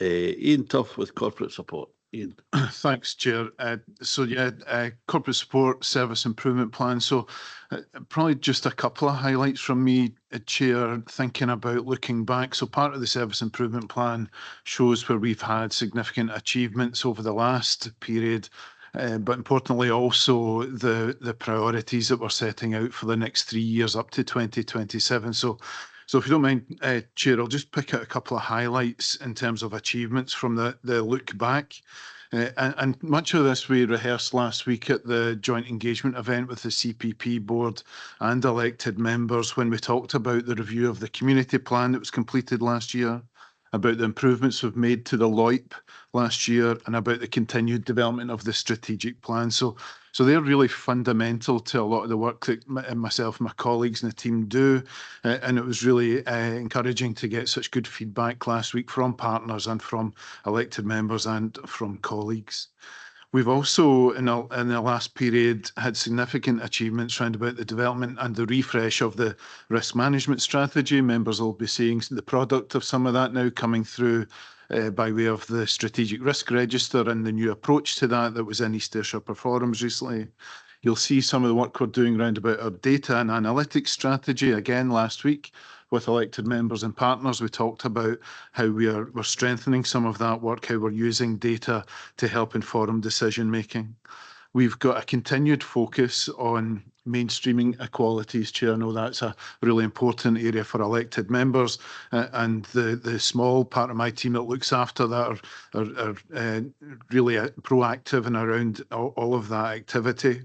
Ian Tuff with corporate support. Ian. Thanks, Chair. Corporate support service improvement plan. So probably just a couple of highlights from me, Chair, thinking about looking back. So part of the service improvement plan shows where we've had significant achievements over the last period. But importantly, also the priorities that we're setting out for the next 3 years up to 2027. So if you don't mind, Chair, I'll just pick out a couple of highlights in terms of achievements from the look back. And much of this we rehearsed last week at the joint engagement event with the CPP board and elected members when we talked about the review of the community plan that was completed last year, about the improvements we've made to the LOIP last year, and about the continued development of the strategic plan. So they're really fundamental to a lot of the work that myself and my colleagues and the team do. And it was really encouraging to get such good feedback last week from partners and from elected members and from colleagues. We've also, in the last period, had significant achievements around about the development and the refresh of the risk management strategy. Members will be seeing the product of some of that now coming through by way of the strategic risk register and the new approach to that was in East Ayrshire Performance recently. You'll see some of the work we're doing around about our data and analytics strategy. Again, last week with elected members and partners, we talked about how we're strengthening some of that work, how we're using data to help inform decision making. We've got a continued focus on mainstreaming equalities, Chair. I know that's a really important area for elected members, and the small part of my team that looks after that are really proactive and around all of that activity.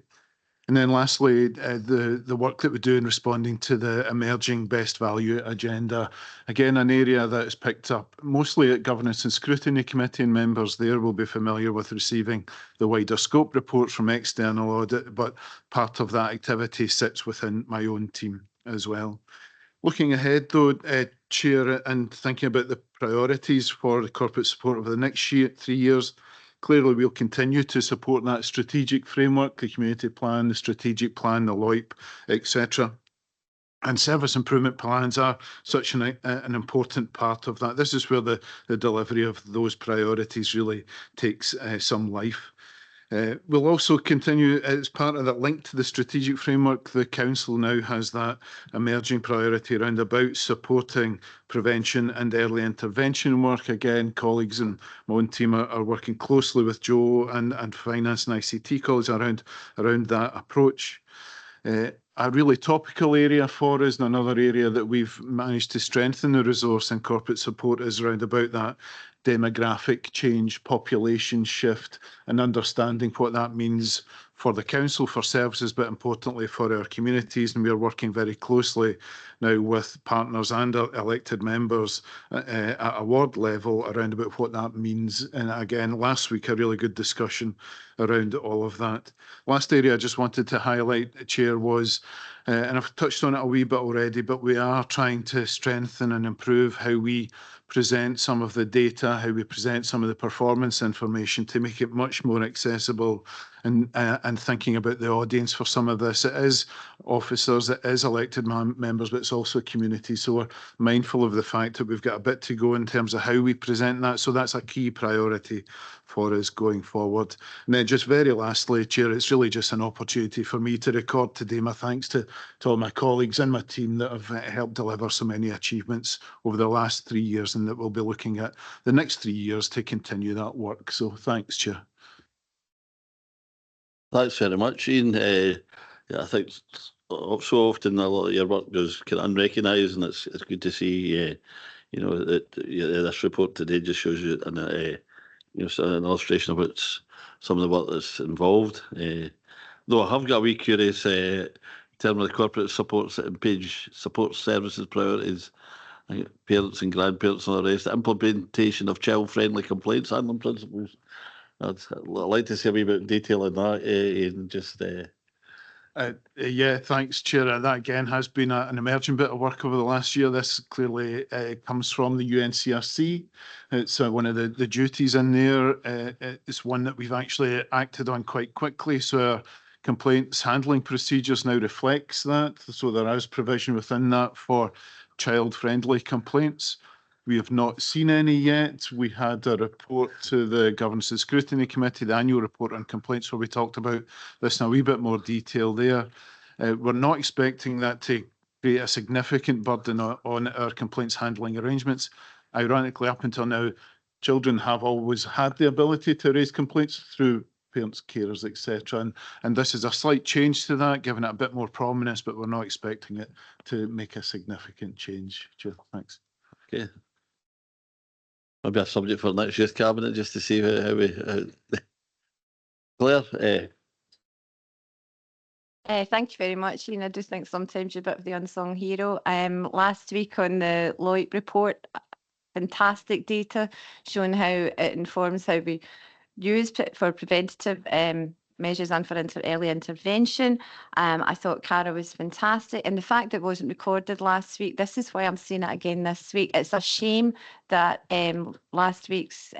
And then lastly, the work that we do in responding to the emerging best value agenda. Again, an area that is picked up mostly at Governance and Scrutiny Committee, and members there will be familiar with receiving the wider scope reports from external audit, but part of that activity sits within my own team as well. Looking ahead though, Chair, and thinking about the priorities for the corporate support over the next 3 years, clearly, we'll continue to support that strategic framework, the community plan, the strategic plan, the LOIP, etc. And service improvement plans are such an important part of that. This is where the delivery of those priorities really takes some life. We'll also continue, as part of that link to the strategic framework, the Council now has that emerging priority around about supporting prevention and early intervention work. Again, colleagues in my own team are working closely with Joe and finance and ICT colleagues around that approach. A really topical area for us, and another area that we've managed to strengthen the resource and corporate support is around about that demographic change, population shift, and understanding what that means for the council, for services, but importantly for our communities. And we are working very closely now with partners and elected members at a ward level around about what that means. And again, last week, a really good discussion around all of that. Last area I just wanted to highlight, Chair, was, and I've touched on it a wee bit already, but we are trying to strengthen and improve how we present some of the data, how we present some of the performance information to make it much more accessible, and thinking about the audience for some of this. It is officers, it is elected members, but it's also community. So we're mindful of the fact that we've got a bit to go in terms of how we present that. So that's a key priority for us going forward. And then just very lastly, Chair, it's really just an opportunity for me to record today my thanks to all my colleagues and my team that have helped deliver so many achievements over the last 3 years, and that we'll be looking at the next 3 years to continue that work. So thanks, Chair. Thanks very much, Ian. Yeah, I think so often a lot of your work goes kind of unrecognised, and it's good to see. You know that this report today just shows you an illustration of what's some of the work that's involved. Though I have got a wee curious in terms of the corporate support page, support services priorities, parents and grandparents and the rest, implementation of child-friendly complaints handling principles. I'd like to see a wee bit of detail on that, and just. Yeah, thanks, Chair. That again has been an emerging bit of work over the last year. This clearly comes from the UNCRC. It's one of the duties in there. It's one that we've actually acted on quite quickly. So our complaints handling procedures now reflects that. So there is provision within that for child-friendly complaints. We have not seen any yet. We had a report to the Governance and Scrutiny Committee, the annual report on complaints, where we talked about this in a wee bit more detail there. We're not expecting that to create a significant burden on our complaints handling arrangements. Ironically, up until now, children have always had the ability to raise complaints through parents, carers, etc. And this is a slight change to that, giving it a bit more prominence, but we're not expecting it to make a significant change. Chair, thanks. Okay. Maybe a subject for next year's cabinet, just to see how we. Claire. Thank you very much, Ian. I do think sometimes you're a bit of the unsung hero. Last week on the Lloyd report, fantastic data showing how it informs how we use it for preventative measures and for early intervention. I thought Cara was fantastic, and the fact that it wasn't recorded last week, this is why I'm seeing it again this week. It's a shame that last week's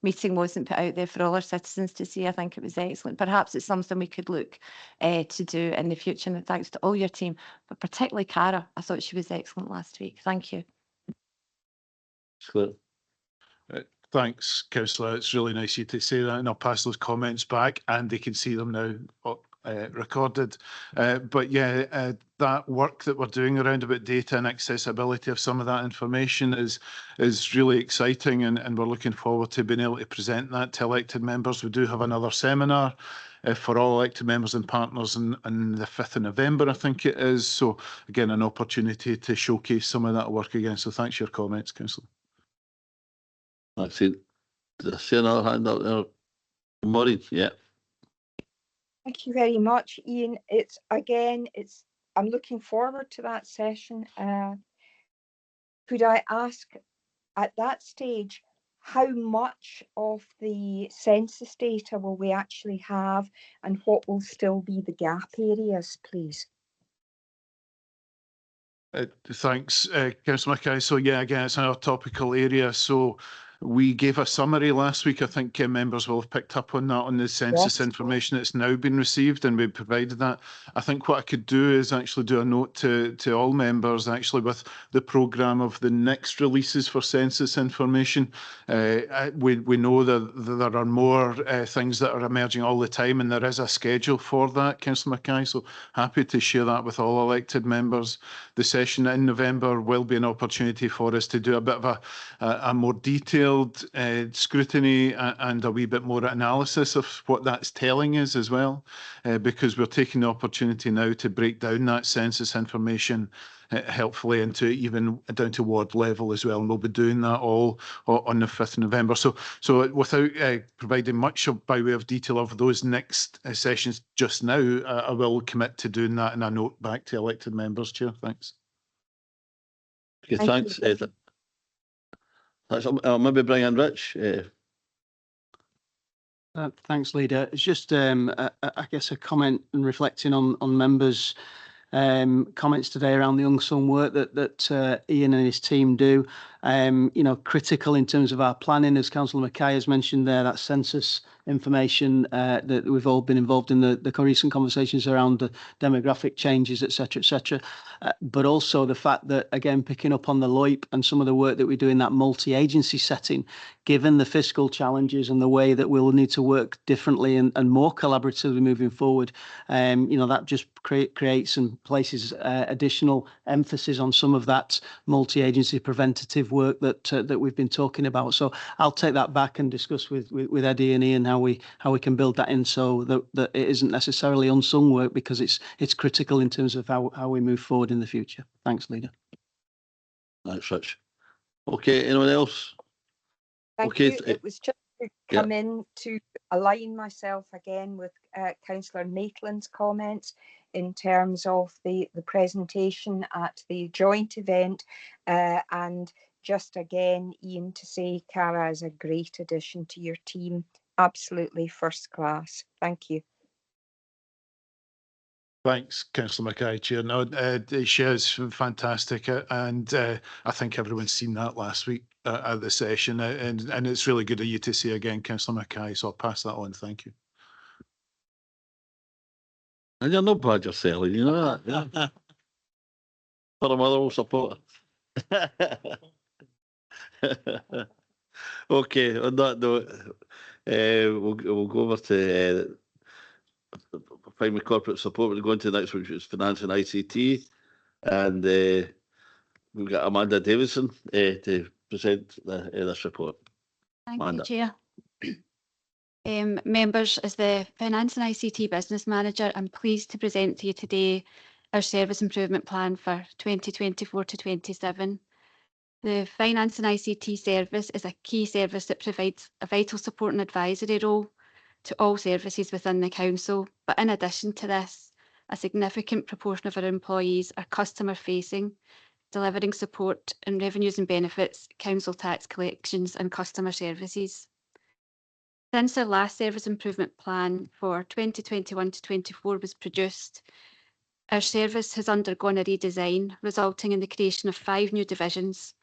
meeting wasn't put out there for all our citizens to see. I think it was excellent. Perhaps it's something we could look to do in the future, and thanks to all your team, but particularly Cara. I thought she was excellent last week. Thank you. Claire. Thanks, Councillor. It's really nice of you to say that, and I'll pass those comments back, and they can see them now recorded. But yeah, that work that we're doing around about data and accessibility of some of that information is really exciting, and we're looking forward to being able to present that to elected members. We do have another seminar for all elected members and partners on the 5th of November, I think it is. So again, an opportunity to showcase some of that work again. So thanks for your comments, Councillor. I see. Did I see another hand up there? Maureen, yeah. Thank you very much, Ian. I'm looking forward to that session. Could I ask at that stage, how much of the census data will we actually have, and what will still be the gap areas, please? Thanks, Councillor Mackay. So yeah, again, it's another topical area. So we gave a summary last week. I think members will have picked up on that on the census information that's now been received, and we provided that. I think what I could do is actually do a note to all members, actually, with the programme of the next releases for census information. We know that there are more things that are emerging all the time, and there is a schedule for that, Councillor Mackay. So happy to share that with all elected members. The session in November will be an opportunity for us to do a bit of a more detailed scrutiny and a wee bit more analysis of what that's telling us as well, because we're taking the opportunity now to break down that census information helpfully into even down to ward level as well, and we'll be doing that all on the 5th of November. So without providing much by way of detail of those next sessions just now, I will commit to doing that in a note back to elected members, Chair. Thanks. Okay, thanks. I'll maybe bring in Rich. Thanks, Leader. It's just, I guess, a comment and reflecting on members' comments today around the unsung work that Ian and his team do. Critical in terms of our planning, as Councillor Mackay has mentioned there, that census information that we've all been involved in the recent conversations around the demographic changes, etc., but also the fact that, again, picking up on the LOIP and some of the work that we do in that multi-agency setting, given the fiscal challenges and the way that we'll need to work differently and more collaboratively moving forward, that just creates and places additional emphasis on some of that multi-agency preventative work that we've been talking about. So I'll take that back and discuss with Eddie and Ian how we can build that in so that it isn't necessarily unsung work, because it's critical in terms of how we move forward in the future. Thanks, Leader. Thanks, Rich. Okay, anyone else? Thank you. It was just to come in to align myself again with Councillor Maitland's comments in terms of the presentation at the joint event, and just again, Ian, to say Cara is a great addition to your team. Absolutely first class. Thank you. Thanks, Councillor Mackay, Chair. No, she is fantastic, and I think everyone's seen that last week at the session, and it's really good of you to see again, Councillor Mackay, so I'll pass that on. Thank you. And you're not bad yourself, you know that. Yeah. For a mother will support. Okay, on that note, we'll go over to primary corporate support. We're going to the next one, which is finance and ICT. And we've got Amanda Davison to present this report. Thank Amanda. you, Chair. Members, as the Finance and ICT Business Manager, I'm pleased to present to you today our Service Improvement Plan for 2024 to 27. The Finance and ICT Service is a key service that provides a vital support and advisory role to all services within the Council. But in addition to this, a significant proportion of our employees are customer facing, delivering support in revenues and benefits, council tax collections and customer services. Since our last Service Improvement Plan for 2021 to 24 was produced, our service has undergone a redesign, resulting in the creation of 5 new divisions,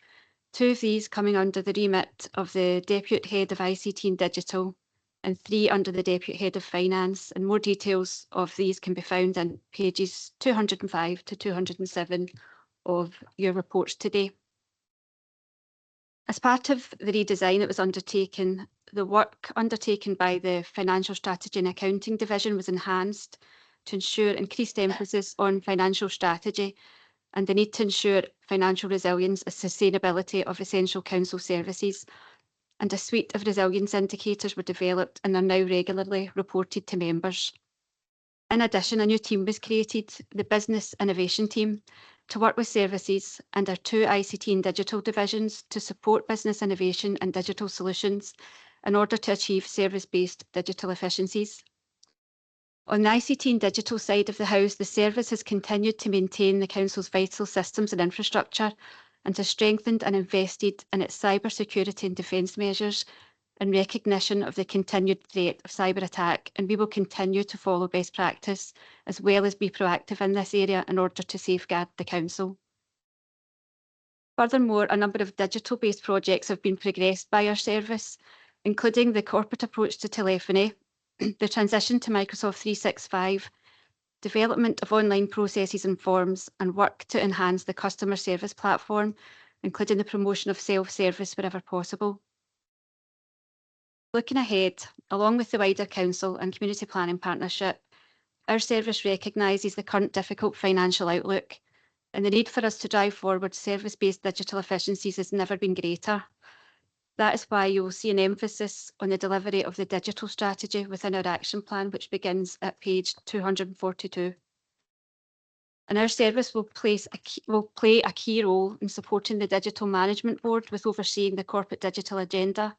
2 of these coming under the remit of the Deputy Head of ICT and Digital, and 3 under the Deputy Head of Finance, and more details of these can be found in pages 205 to 207 of your reports today. As part of the redesign that was undertaken, the work undertaken by the Financial Strategy and Accounting Division was enhanced to ensure increased emphasis on financial strategy and the need to ensure financial resilience and sustainability of essential council services. And a suite of resilience indicators were developed and are now regularly reported to members. In addition, a new team was created, the Business Innovation Team, to work with services and our 2 ICT and digital divisions to support business innovation and digital solutions in order to achieve service-based digital efficiencies. On the ICT and digital side of the house, the service has continued to maintain the Council's vital systems and infrastructure and has strengthened and invested in its cyber security and defence measures in recognition of the continued threat of cyber attack, and we will continue to follow best practice as well as be proactive in this area in order to safeguard the Council. Furthermore, a number of digital-based projects have been progressed by our service, including the corporate approach to telephony, the transition to Microsoft 365, development of online processes and forms, and work to enhance the customer service platform, including the promotion of self-service wherever possible. Looking ahead, along with the wider Council and Community Planning Partnership, our service recognises the current difficult financial outlook, and the need for us to drive forward service-based digital efficiencies has never been greater. That is why you will see an emphasis on the delivery of the digital strategy within our action plan, which begins at page 242. And our service will play a key role in supporting the Digital Management Board with overseeing the corporate digital agenda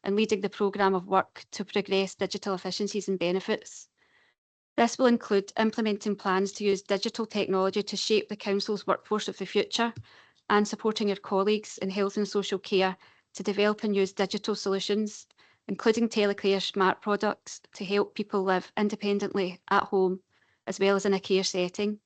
and leading the programme of work to progress digital efficiencies and benefits. This will include implementing plans to use digital technology to shape the Council's workforce of the future and supporting our colleagues in health and social care to develop and use digital solutions, including telecare smart products to help people live independently at home as well as in a care setting.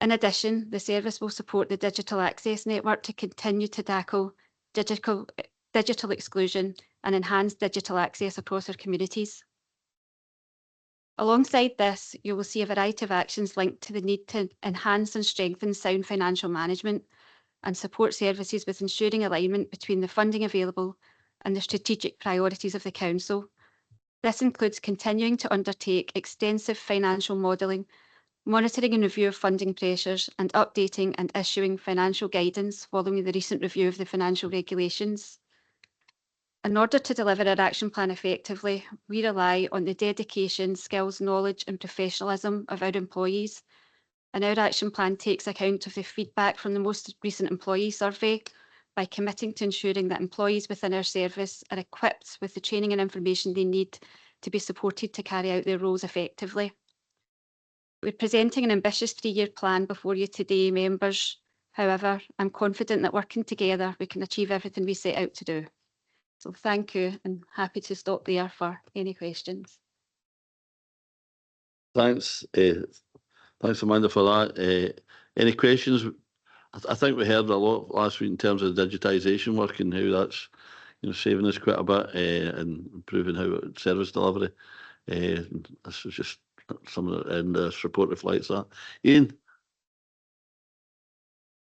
In addition, the service will support the Digital Access Network to continue to tackle digital exclusion and enhance digital access across our communities. Alongside this, you will see a variety of actions linked to the need to enhance and strengthen sound financial management and support services with ensuring alignment between the funding available and the strategic priorities of the Council. This includes continuing to undertake extensive financial modelling, monitoring and review of funding pressures, and updating and issuing financial guidance following the recent review of the financial regulations. In order to deliver our action plan effectively, we rely on the dedication, skills, knowledge and professionalism of our employees, and our action plan takes account of the feedback from the most recent employee survey by committing to ensuring that employees within our service are equipped with the training and information they need to be supported to carry out their roles effectively. We're presenting an ambitious 3-year plan before you today, members. However, I'm confident that working together we can achieve everything we set out to do. So thank you, and happy to stop there for any questions. Thanks. Thanks, Amanda, for that. Any questions? I think we heard a lot last week in terms of digitisation work and how that's saving us quite a bit and improving how service delivery. This is just some of the, and this report reflects that. Ian?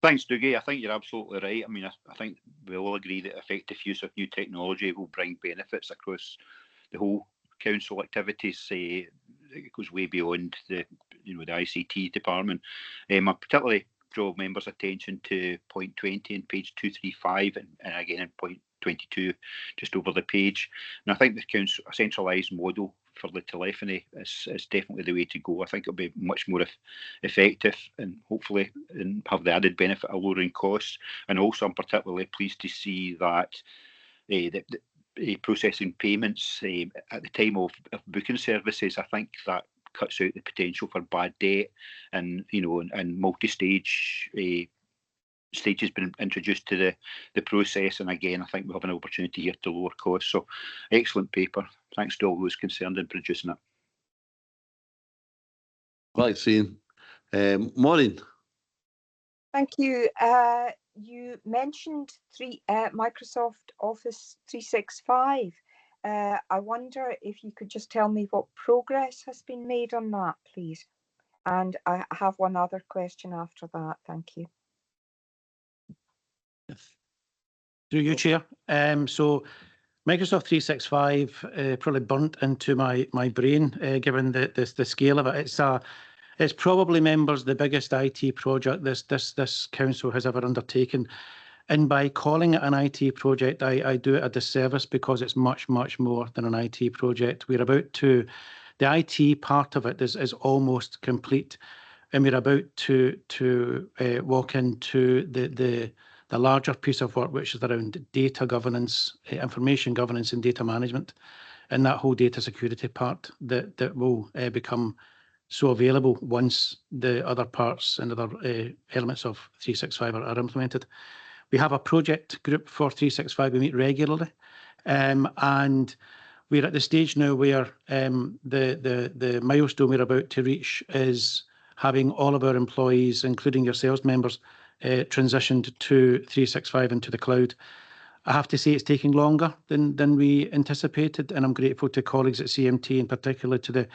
Thanks, Dougie. I think you're absolutely right. I mean, I think we all agree that effective use of new technology will bring benefits across the whole council activities. It goes way beyond the ICT department. I particularly draw members' attention to point 20 and page 235, and again in point 22, just over the page. And I think the council, a centralised model for the telephony is definitely the way to go. I think it'll be much more effective and hopefully have the added benefit of lowering costs. And also, I'm particularly pleased to see that processing payments at the time of booking services, I think that cuts out the potential for bad debt, and and multi-stage stages been introduced to the process. And again, I think we have an opportunity here to lower costs. So excellent paper. Thanks to all those concerned in producing it. Thanks, Ian. Maureen. Thank you. You mentioned Microsoft Office 365. I wonder if you could just tell me what progress has been made on that, please. And I have one other question after that. Thank you. Through you, Chair. So Microsoft 365 probably burnt into my brain, given the scale of it. It's probably, members, the biggest IT project this council has ever undertaken. And by calling it an IT project, I do it a disservice, because it's much, much more than an IT project. The IT part of it is almost complete, and we're about to walk into the larger piece of work, which is around data governance, information governance and data management, and that whole data security part that will become so available once the other parts and other elements of 365 are implemented. We have a project group for 365. We meet regularly, and we're at the stage now where the milestone we're about to reach is having all of our employees, including yourselves, members, transitioned to 365 into the cloud. I have to say it's taking longer than we anticipated, and I'm grateful to colleagues at CMT, in particular to the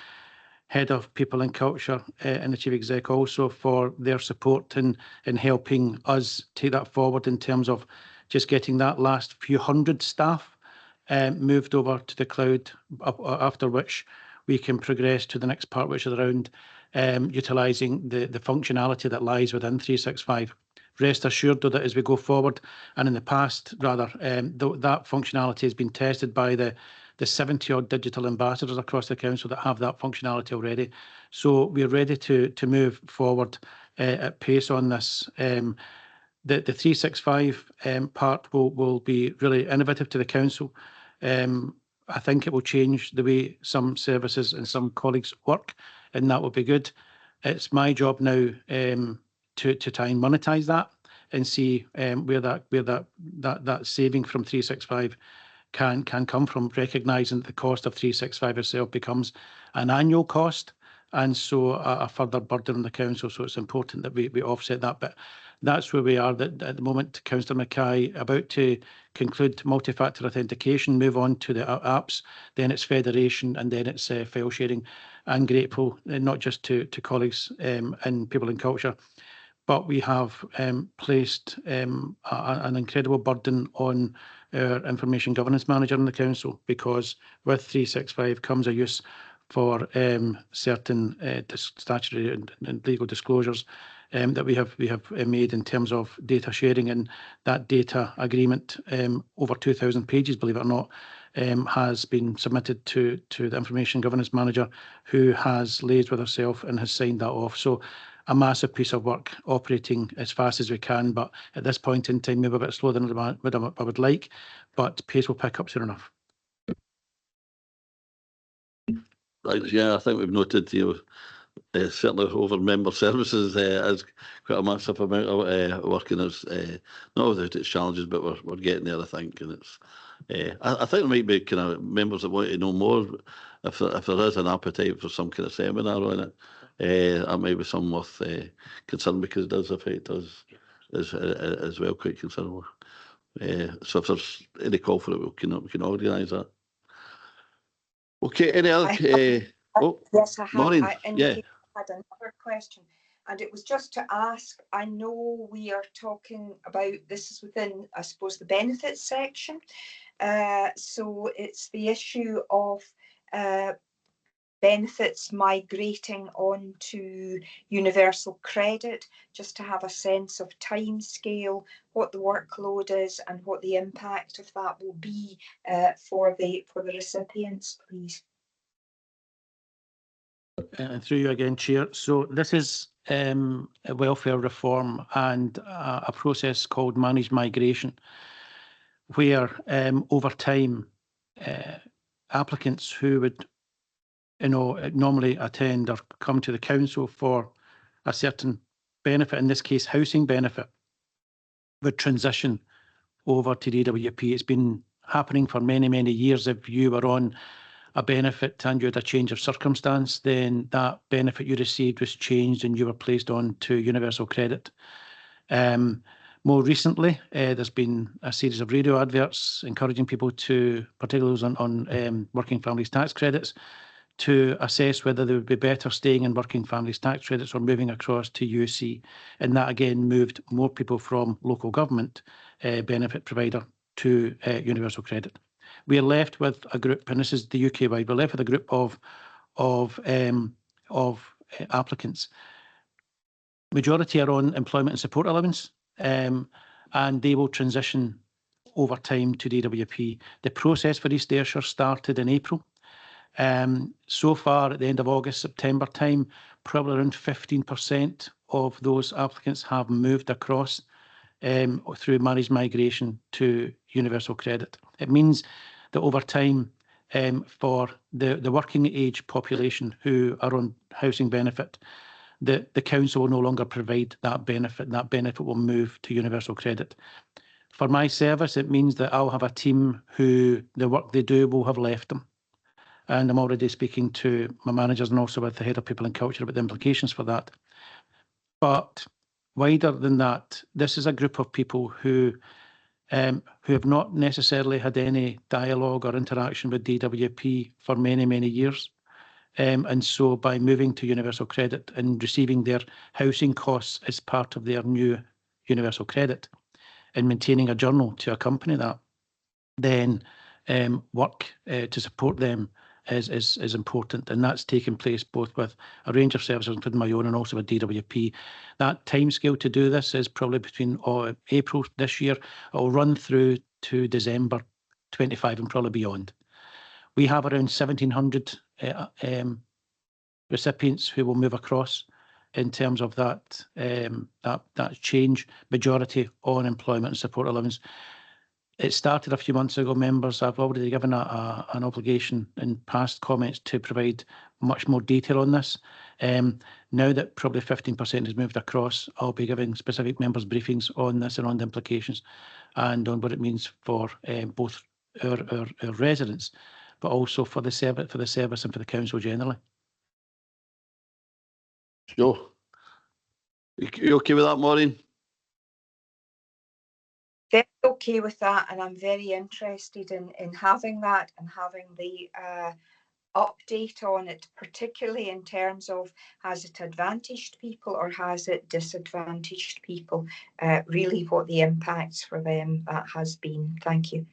Head of People and Culture and the Chief Exec also, for their support in helping us take that forward in terms of just getting that last few hundred staff moved over to the cloud, after which we can progress to the next part, which is around utilising the functionality that lies within 365. Rest assured, though, that as we go forward, and in the past, rather, that functionality has been tested by the 70-odd digital ambassadors across the council that have that functionality already. So we're ready to move forward at pace on this. The 365 part will be really innovative to the council. I think it will change the way some services and some colleagues work, and that will be good. It's my job now to try and monetize that and see where that saving from 365 can come from, recognising that the cost of 365 itself becomes an annual cost, and so a further burden on the council. So it's important that we offset that. But that's where we are at the moment. Councillor Mackay, about to conclude multi-factor authentication, move on to the apps, then it's federation, and then it's file sharing. I'm grateful not just to colleagues and People in Culture, but we have placed an incredible burden on our information governance manager in the council, because with 365 comes a use for certain statutory and legal disclosures that we have made in terms of data sharing, and that data agreement, over 2,000 pages, believe it or not, has been submitted to the information governance manager, who has liaised with herself and has signed that off. So a massive piece of work, operating as fast as we can, but at this point in time, maybe a bit slower than I would like, but pace will pick up soon enough. Thanks. Yeah, I think we've noted, certainly over member services as quite a massive amount of work, and it's not without its challenges, but we're getting there, I think. And it's I think there might be kind of members that want to know more, if there is an appetite for some kind of seminar on it. That might be some worth concern, because it does affect us as well quite considerably. So if there's any call for it, we can organise that. Okay, any other? Yes, I have. Maureen, I indicated I had another question. And it was just to ask, I know we are talking about, this is within, I suppose, the benefits section. So it's the issue of benefits migrating onto universal credit, just to have a sense of time scale, what the workload is and what the impact of that will be for the recipients, please. And through you again, Chair. So this is a welfare reform and a process called managed migration, where over time applicants who would normally attend or come to the council for a certain benefit, in this case housing benefit, would transition over to DWP. It's been happening for many, many years. If you were on a benefit and you had a change of circumstance, then that benefit you received was changed and you were placed on to universal credit. More recently, there's been a series of radio adverts encouraging people to, particularly those on working families tax credits, to assess whether they would be better staying in working families tax credits or moving across to UC. And that again moved more people from local government benefit provider to universal credit. We are left with a group, and this is the UK wide, we're left with a group of applicants. Majority are on employment and support allowance, and they will transition over time to DWP. The process for East Ayrshire started in April. So far, at the end of August, September time, probably around 15% of those applicants have moved across through managed migration to universal credit. It means that over time, for the working age population who are on housing benefit, the council will no longer provide that benefit. That benefit will move to universal credit. For my service, it means that I'll have a team who the work they do will have left them. And I'm already speaking to my managers and also with the head of people and culture about the implications for that. But wider than that, this is a group of people who have not necessarily had any dialogue or interaction with DWP for many, many years. And so by moving to universal credit and receiving their housing costs as part of their new universal credit and maintaining a journal to accompany that, then work to support them is important, and that's taking place both with a range of services, including my own, and also with DWP. That timescale to do this is probably between April this year. It will run through to December 25 and probably beyond. We have around 1,700 recipients who will move across in terms of that change, majority on employment and support allowance. It started a few months ago, members. I've already given an obligation in past comments to provide much more detail on this. Now that probably 15% has moved across, I'll be giving specific members briefings on this and on the implications and on what it means for both our residents, but also for the service and for the council generally. Joe, you okay with that, Maureen? Very okay with that, and I'm very interested in having that and having the update on it, particularly in terms of has it advantaged people or has it disadvantaged people, really what the impacts for them that has been. Thank you.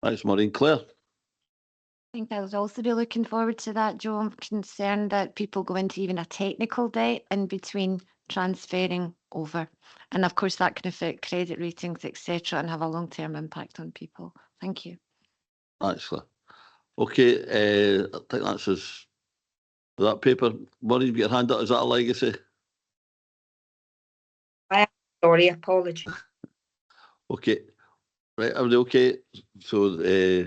Thanks, Maureen. Claire? I think I would also be looking forward to that, Joe. I'm concerned that people go into even a technical debt in between transferring over. And of course, that can affect credit ratings, etc., and have a long-term impact on people. Thank you. Thanks, Claire. Okay, I think that's that paper. Maureen, get your hand up. Is that a legacy? I am sorry, apologies. Okay, right, everybody okay? So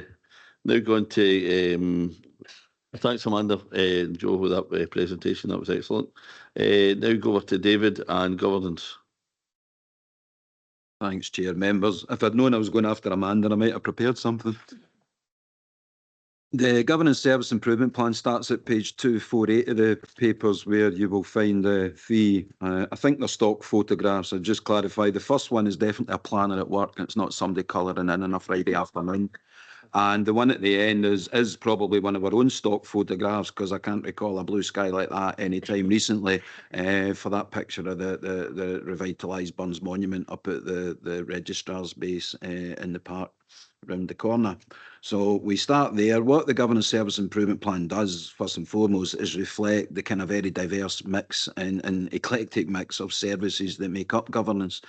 now going to thanks, Amanda and Joe, with that presentation. That was excellent. Now go over to David and governance. Thanks, Chair. Members, if I'd known I was going after Amanda, I might have prepared something. The Governance Service Improvement Plan starts at page 248 of the papers, where you will find the I think they're stock photographs. I'll just clarify. The first one is definitely a planner at work. It's not somebody colouring in on a Friday afternoon. And the one at the end is probably one of our own stock photographs, because I can't recall a blue sky like that any time recently, for that picture of the revitalised Burns Monument up at the Registrar's base in the park round the corner. So we start there. What the Governance Service Improvement Plan does, first and foremost, is reflect the kind of very diverse mix and eclectic mix of services that make up governance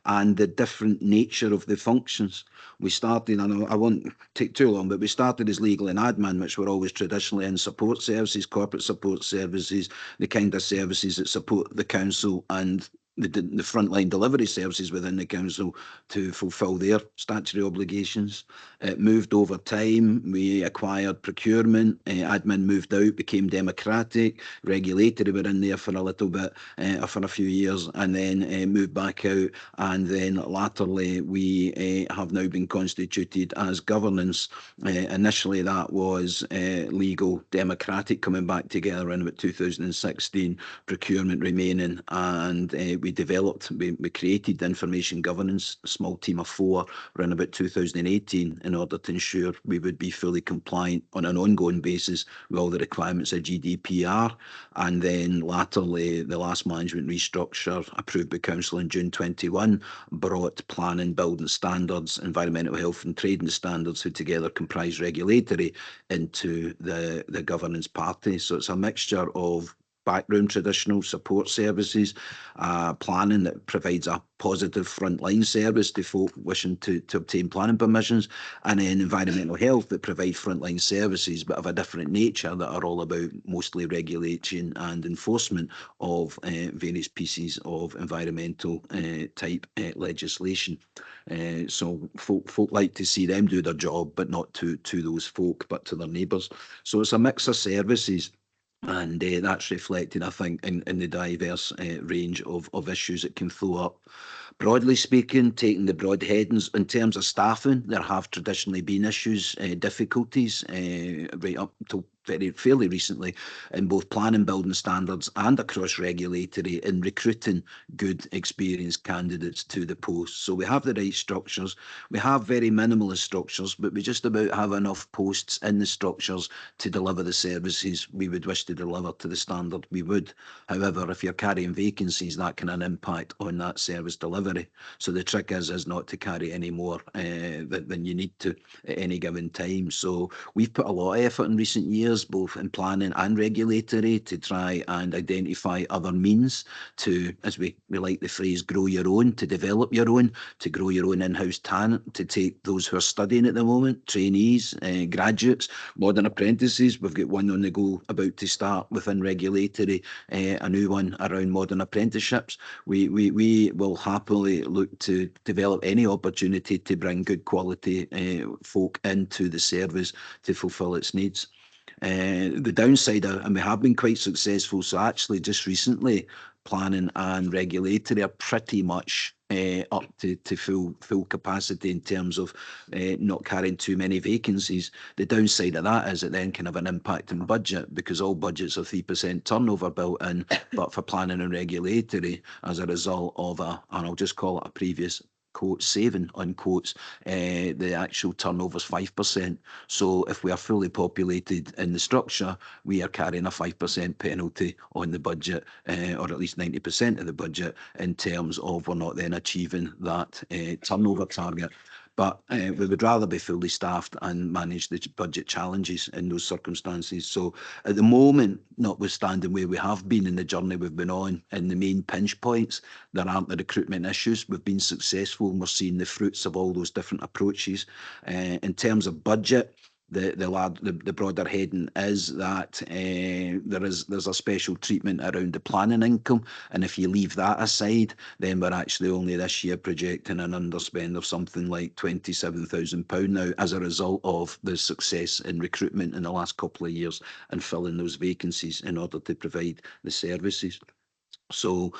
and the different nature of the functions. We started, and I won't take too long, but we started as legal and admin, which were always traditionally in support services, corporate support services, the kind of services that support the council and the frontline delivery services within the council to fulfil their statutory obligations. It moved over time. We acquired procurement, admin moved out, became democratic, regulatory were in there for a little bit, for a few years, and then moved back out. And then latterly, we have now been constituted as governance. Initially, that was legal, democratic, coming back together in about 2016, procurement remaining, and we created the information governance, a small team of 4 around about 2018 in order to ensure we would be fully compliant on an ongoing basis with all the requirements of GDPR. And then latterly, the last management restructure approved by Council in June 21 brought planning, building standards, environmental health and trading standards, who together comprise regulatory, into the governance party. So it's a mixture of background traditional support services, planning that provides a positive frontline service to folk wishing to obtain planning permissions, and then environmental health that provide frontline services but of a different nature that are all about mostly regulation and enforcement of various pieces of environmental type legislation. So folk like to see them do their job, but not to those folk, but to their neighbours. So it's a mix of services. And that's reflected, I think, in the diverse range of issues that can flow up. Broadly speaking, taking the broad headings, in terms of staffing, there have traditionally been issues, difficulties, right up to fairly recently, in both planning, building standards and across regulatory, in recruiting good experienced candidates to the post. So we have the right structures. We have very minimalist structures, but we just about have enough posts in the structures to deliver the services we would wish to deliver to the standard we would. However, if you're carrying vacancies, that can have an impact on that service delivery. So the trick is not to carry any more than you need to at any given time. So we've put a lot of effort in recent years, both in planning and regulatory, to try and identify other means to, as we like the phrase, grow your own, to develop your own, to grow your own in-house talent, to take those who are studying at the moment, trainees, graduates, modern apprentices. We've got one on the go about to start within regulatory, a new one around modern apprenticeships. We will happily look to develop any opportunity to bring good quality folk into the service to fulfil its needs. The downside, and we have been quite successful, so actually just recently, planning and regulatory are pretty much up to full capacity in terms of not carrying too many vacancies. The downside of that is it then can have an impact on budget, because all budgets are 3% turnover built in, but for planning and regulatory, as a result of and I'll just call it a previous quote saving unquotes, the actual turnover is 5%. So if we are fully populated in the structure, we are carrying a 5% penalty on the budget, or at least 90% of the budget, in terms of we're not then achieving that turnover target. But we would rather be fully staffed and manage the budget challenges in those circumstances. So at the moment, notwithstanding where we have been in the journey we've been on, in the main pinch points, there aren't the recruitment issues. We've been successful and we're seeing the fruits of all those different approaches. In terms of budget, the broader heading is that there's a special treatment around the planning income, and if you leave that aside, then we're actually only this year projecting an underspend of something like £27,000 now, as a result of the success in recruitment in the last couple of years and filling those vacancies in order to provide the services. So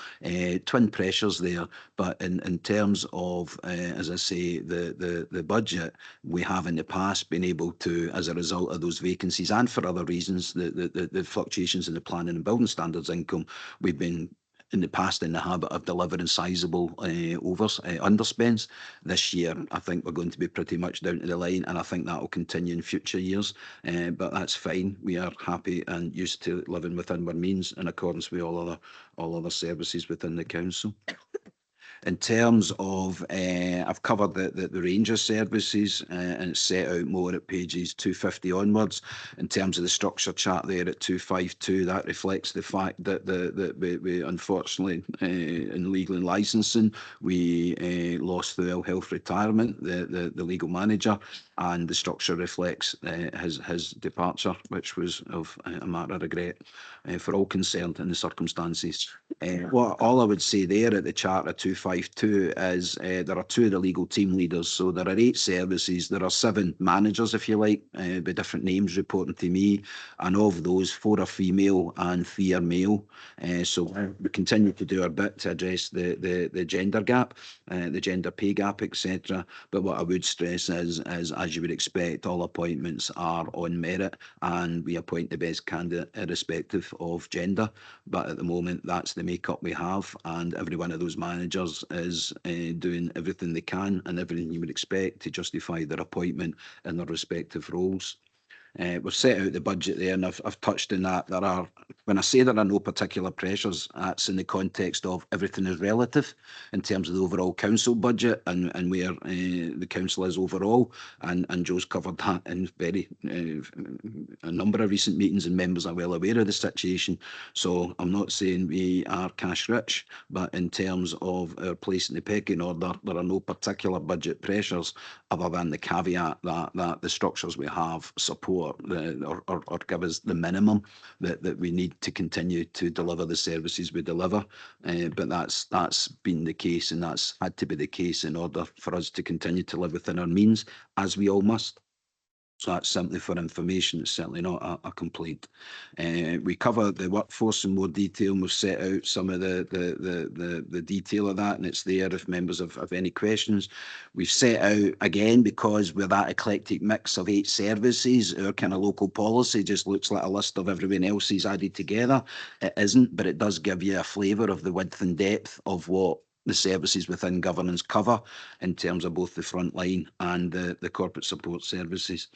twin pressures there, but in terms of, as I say, the budget, we have in the past been able to, as a result of those vacancies and for other reasons, the fluctuations in the planning and building standards income, we've been in the past in the habit of delivering sizable underspends. This year, I think we're going to be pretty much down to the line, and I think that will continue in future years. But that's fine. We are happy and used to living within our means in accordance with all other services within the council. In terms of, I've covered the Ranger services, and it's set out more at pages 250 onwards. In terms of the structure chart there at 252, that reflects the fact that we unfortunately, in legal and licensing, we lost the ill health retirement, the legal manager, and the structure reflects his departure, which was of a matter of regret for all concerned in the circumstances. All I would say there at the chart of 252 is there are 2 of the legal team leaders, so there are 8 services, there are 7 managers, if you like, with different names reporting to me, and of those 4 are female and 3 are male. So we continue to do our bit to address the gender gap, the gender pay gap, etc. But what I would stress is, as you would expect, all appointments are on merit, and we appoint the best candidate irrespective of gender. But at the moment, that's the makeup we have, and every one of those managers is doing everything they can and everything you would expect to justify their appointment in their respective roles. We've set out the budget there, and I've touched on that. There are, when I say there are no particular pressures, that's in the context of everything is relative in terms of the overall council budget and where the council is overall. And Joe's covered that in a number of recent meetings, and members are well aware of the situation. So I'm not saying we are cash rich, but in terms of our place in the pecking order, there are no particular budget pressures other than the caveat that the structures we have support or give us the minimum that we need to continue to deliver the services we deliver. But that's been the case, and that's had to be the case in order for us to continue to live within our means, as we all must. So that's simply for information. It's certainly not a complaint. We cover the workforce in more detail, and we've set out some of the detail of that, and it's there if members have any questions. We've set out, again, because we're that eclectic mix of 8 services, our kind of local policy just looks like a list of everyone else's added together. It isn't, but it does give you a flavour of the width and depth of what the services within governance cover in terms of both the frontline and the corporate support services.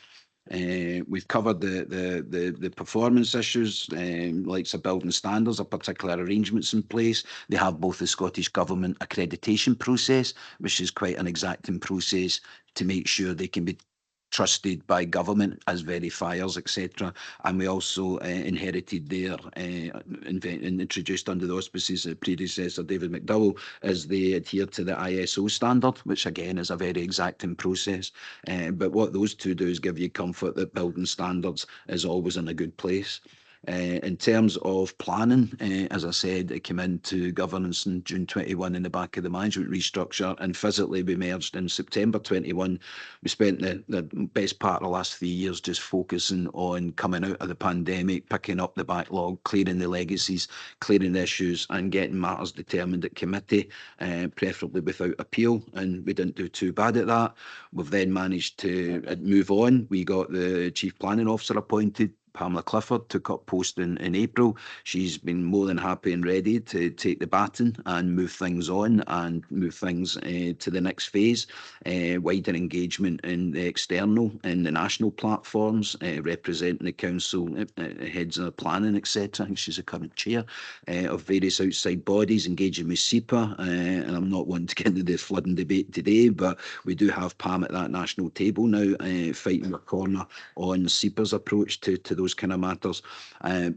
We've covered the performance issues, like some building standards or particular arrangements in place. They have both the Scottish Government accreditation process, which is quite an exacting process to make sure they can be trusted by government as verifiers, etc. And we also inherited there and introduced under the auspices of predecessor David McDowell, as they adhere to the ISO standard, which again is a very exacting process. But what those 2 do is give you comfort that building standards is always in a good place. In terms of planning, as I said, it came into governance in June 21 in the back of the management restructure, and physically we merged in September 21. We spent the best part of the last 3 years just focusing on coming out of the pandemic, picking up the backlog, clearing the legacies, clearing the issues, and getting matters determined at committee, preferably without appeal, and we didn't do too bad at that. We've then managed to move on. We got the Chief Planning Officer appointed. Pamela Clifford took up post in April. She's been more than happy and ready to take the baton and move things on and move things to the next phase. Wider engagement in the external and the national platforms, representing the council, heads of planning, etc. I think she's the current chair of various outside bodies, engaging with SEPA. And I'm not wanting to get into the flooding debate today, but we do have Pam at that national table now, fighting a corner on SEPA's approach to those kind of matters.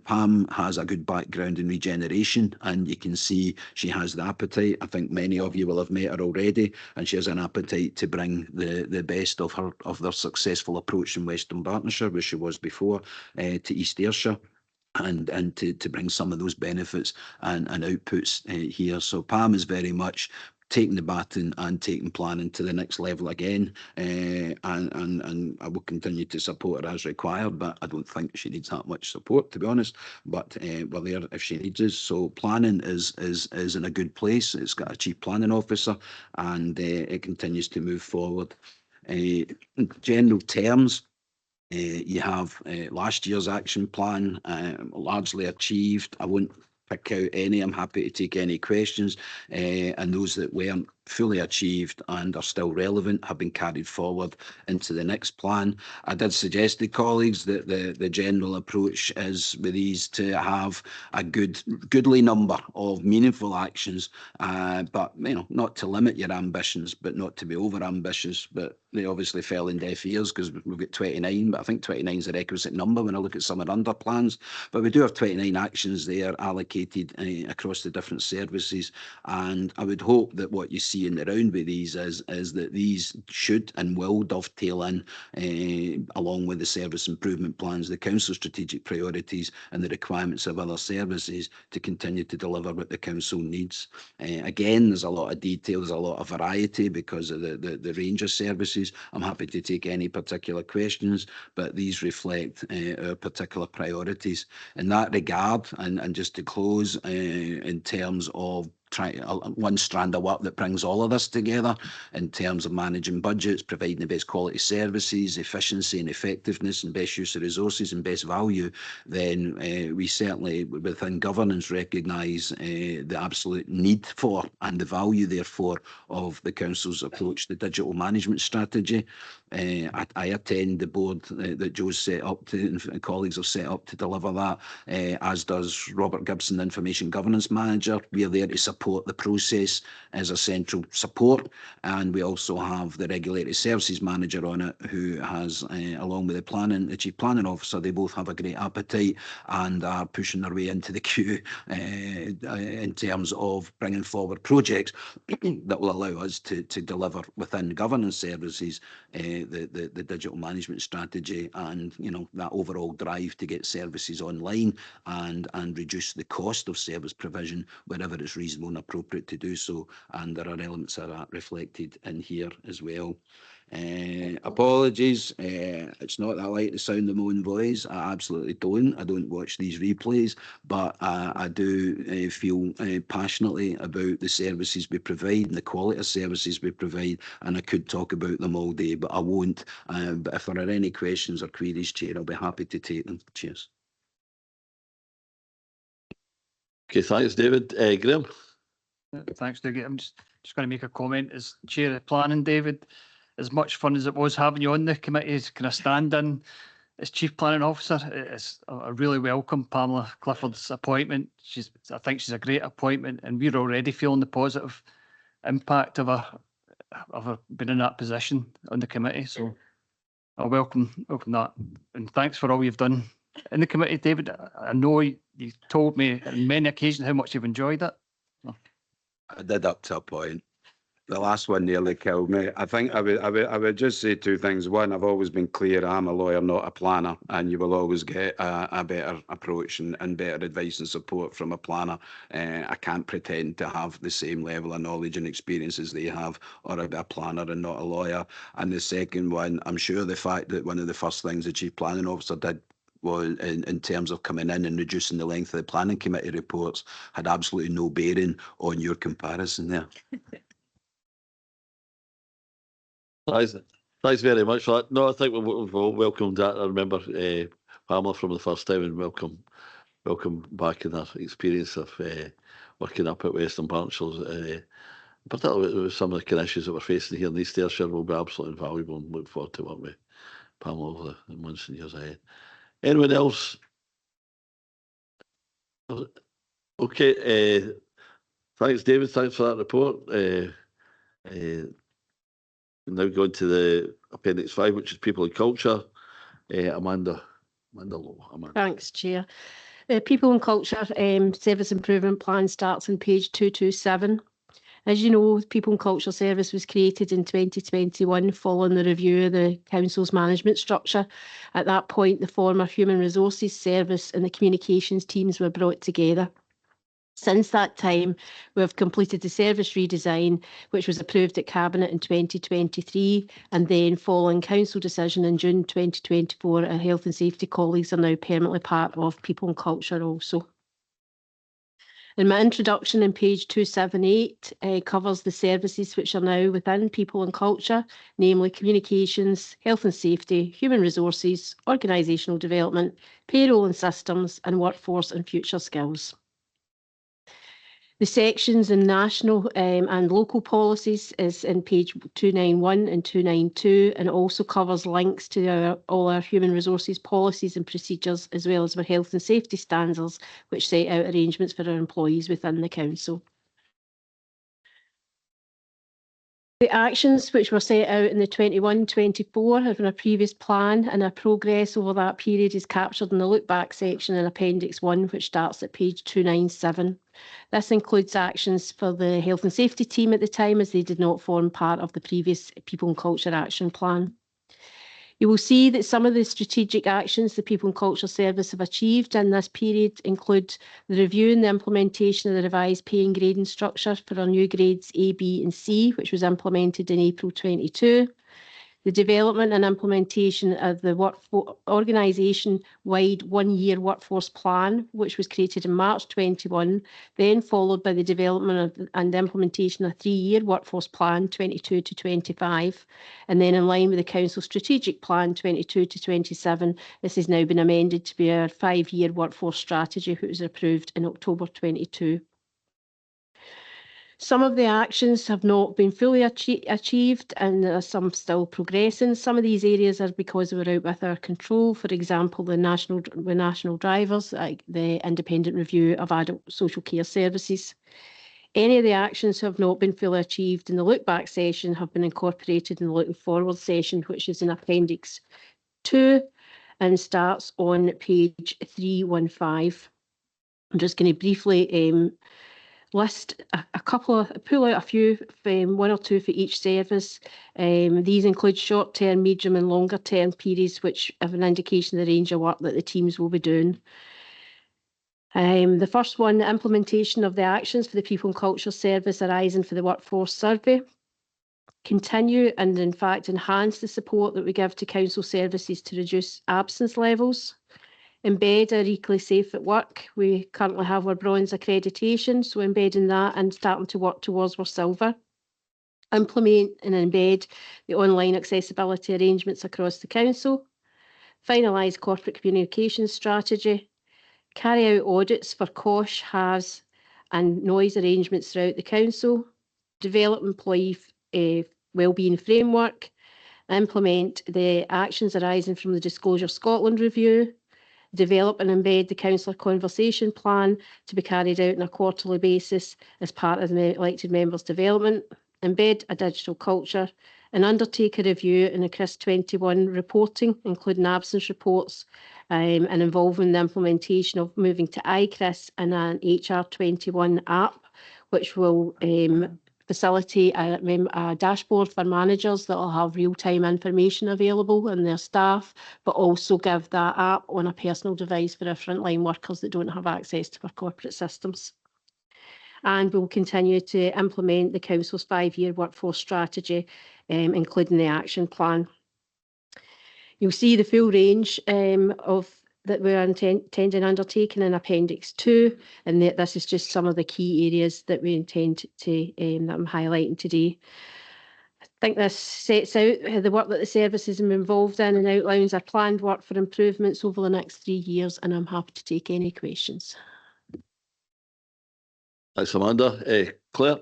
Pam has a good background in regeneration, and you can see she has the appetite. I think many of you will have met her already, and she has an appetite to bring the best of their successful approach in Western Bartonshire, where she was before, to East Ayrshire. And to bring some of those benefits and outputs here. So Pam is very much taking the baton and taking planning to the next level again, and I will continue to support her as required, but I don't think she needs that much support, to be honest. But we're there if she needs us. So planning is in a good place. It's got a Chief Planning Officer, and it continues to move forward. In general terms, you have last year's action plan largely achieved. I won't pick out any. I'm happy to take any questions, and those that weren't fully achieved and are still relevant have been carried forward into the next plan. I did suggest to colleagues that the general approach is with these to have a goodly number of meaningful actions, but not to limit your ambitions, but not to be over ambitious. But they obviously fell in deaf ears because we've got 29, but I think 29 is a requisite number when I look at some of the under plans. But we do have 29 actions there allocated across the different services, and I would hope that what you see in the round with these is that these should and will dovetail in along with the service improvement plans, the council strategic priorities and the requirements of other services to continue to deliver what the council needs. Again, there's a lot of details, a lot of variety because of the range of services. I'm happy to take any particular questions, but these reflect our particular priorities. In that regard, and just to close, in terms of one strand of work that brings all of this together in terms of managing budgets, providing the best quality services, efficiency and effectiveness and best use of resources and best value, then we certainly within governance recognise the absolute need for and the value therefore of the council's approach to digital management strategy. I attend the board that Joe's set up to and colleagues have set up to deliver that, as does Robert Gibson, the Information Governance Manager. We are there to support the process as a central support, and we also have the Regulatory Services Manager on it who has, along with the Chief Planning Officer, they both have a great appetite and are pushing their way into the queue in terms of bringing forward projects that will allow us to deliver within governance services the digital management strategy and that overall drive to get services online and reduce the cost of service provision wherever it's reasonable and appropriate to do so, and there are elements of that reflected in here as well. Apologies, it's not that I like the sound of my own voice. I absolutely don't. I don't watch these replays, but I do feel passionately about the services we provide and the quality of services we provide, and I could talk about them all day, but I won't. But if there are any questions or queries, Chair, I'll be happy to take them. Cheers. Okay, thanks, David. Graham? Thanks, David. I'm just going to make a comment as Chair of Planning, David. As much fun as it was having you on the committee as kind of stand-in as Chief Planning Officer, I really welcome Pamela Clifford's appointment. I think she's a great appointment, and we're already feeling the positive impact of her being in that position on the committee. So I welcome that, and thanks for all you've done in the committee, David. I know you told me on many occasions how much you've enjoyed it. I did up to a point. The last one nearly killed me. I think I would just say two things. One, I've always been clear, I'm a lawyer, not a planner, and you will always get a better approach and better advice and support from a planner. I can't pretend to have the same level of knowledge and experience as they have, or a planner and not a lawyer. And the second one, I'm sure the fact that one of the first things the Chief Planning Officer did was in terms of coming in and reducing the length of the planning committee reports had absolutely no bearing on your comparison there. Thanks very much for that. No, I think we've all welcomed that. I remember Pamela from the first time, and welcome back in that experience of working up at Western Barnshill. Particularly with some of the kind of issues that we're facing here in East Ayrshire will be absolutely invaluable, and look forward to working with Pamela over the months and years ahead. Anyone else? Okay, thanks, David. Thanks for that report. Now going to the Appendix 5, which is People and Culture. Amanda Lowe. Thanks, Chair. People and Culture Service Improvement Plan starts on page 227. As you know, People and Culture Service was created in 2021 following the review of the Council's management structure. At that point, the former Human Resources Service and the communications teams were brought together. Since that time, we have completed the service redesign, which was approved at Cabinet in 2023, and then following Council decision in June 2024, our health and safety colleagues are now permanently part of People and Culture also. In my introduction on page 278 covers the services which are now within People and Culture, namely communications, health and safety, human resources, organisational development, payroll and systems, and workforce and future skills. The sections in national and local policies is in page 291 and 292, and it also covers links to all our human resources policies and procedures, as well as our health and safety standards, which set out arrangements for our employees within the council. The actions which were set out in the 21-24 of our previous plan and our progress over that period is captured in the look back section in Appendix 1, which starts at page 297. This includes actions for the health and safety team at the time, as they did not form part of the previous People and Culture Action Plan. You will see that some of the strategic actions the People and Culture Service have achieved in this period include the review and the implementation of the revised pay and grading structure for our new grades A, B and C, which was implemented in April 22. The development and implementation of the organisation-wide one-year workforce plan, which was created in March 21, then followed by the development and implementation of a 3-year workforce plan 22 to 25, and then in line with the Council Strategic Plan 22 to 27, this has now been amended to be our 5-year workforce strategy, which was approved in October 22. Some of the actions have not been fully achieved, and there are some still progressing. Some of these areas are because we're out with our control. For example, the national drivers, like the independent review of adult social care services. Any of the actions have not been fully achieved in the look back session have been incorporated in the looking forward session, which is in Appendix 2 and starts on page 315. I'm just going to briefly list pull out a few, one or two for each service. These include short-term, medium and longer-term periods, which have an indication of the range of work that the teams will be doing. The first one, the implementation of the actions for the People and Culture Service arising for the workforce survey. Continue and in fact enhance the support that we give to council services to reduce absence levels. Embed our equally safe at work. We currently have our bronze accreditation, so embedding that and starting to work towards our silver. Implement and embed the online accessibility arrangements across the council. Finalise corporate communications strategy. Carry out audits for COSH, HAS and noise arrangements throughout the council. Develop employee wellbeing framework. Implement the actions arising from the Disclosure Scotland review. Develop and embed the councillor conversation plan to be carried out on a quarterly basis as part of the elected members' development, embed a digital culture, and undertake a review in the CRIS 21 reporting, including absence reports, and involving the implementation of moving to iCRIS and an HR 21 app, which will facilitate a dashboard for managers that will have real-time information available in their staff, but also give that app on a personal device for our frontline workers that don't have access to our corporate systems. And we'll continue to implement the Council's 5-year workforce strategy, including the action plan. You'll see the full range that we're intending undertaking in Appendix 2, and this is just some of the key areas that we intend to that I'm highlighting today. I think this sets out the work that the services have been involved in and outlines our planned work for improvements over the next 3 years, and I'm happy to take any questions. Thanks, Amanda. Claire?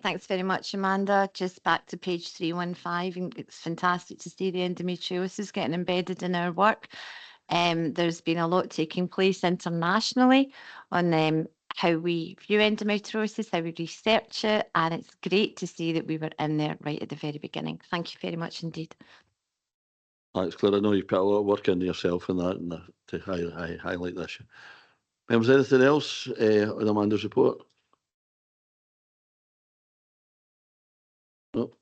Thanks very much, Amanda. Just back to page 315, it's fantastic to see the endometriosis getting embedded in our work. There's been a lot taking place internationally on how we view endometriosis, how we research it, and it's great to see that we were in there right at the very beginning. Thank you very much indeed. Thanks, Claire. I know you've put a lot of work into yourself in that and to highlight this. Was there anything else on Amanda's report? No.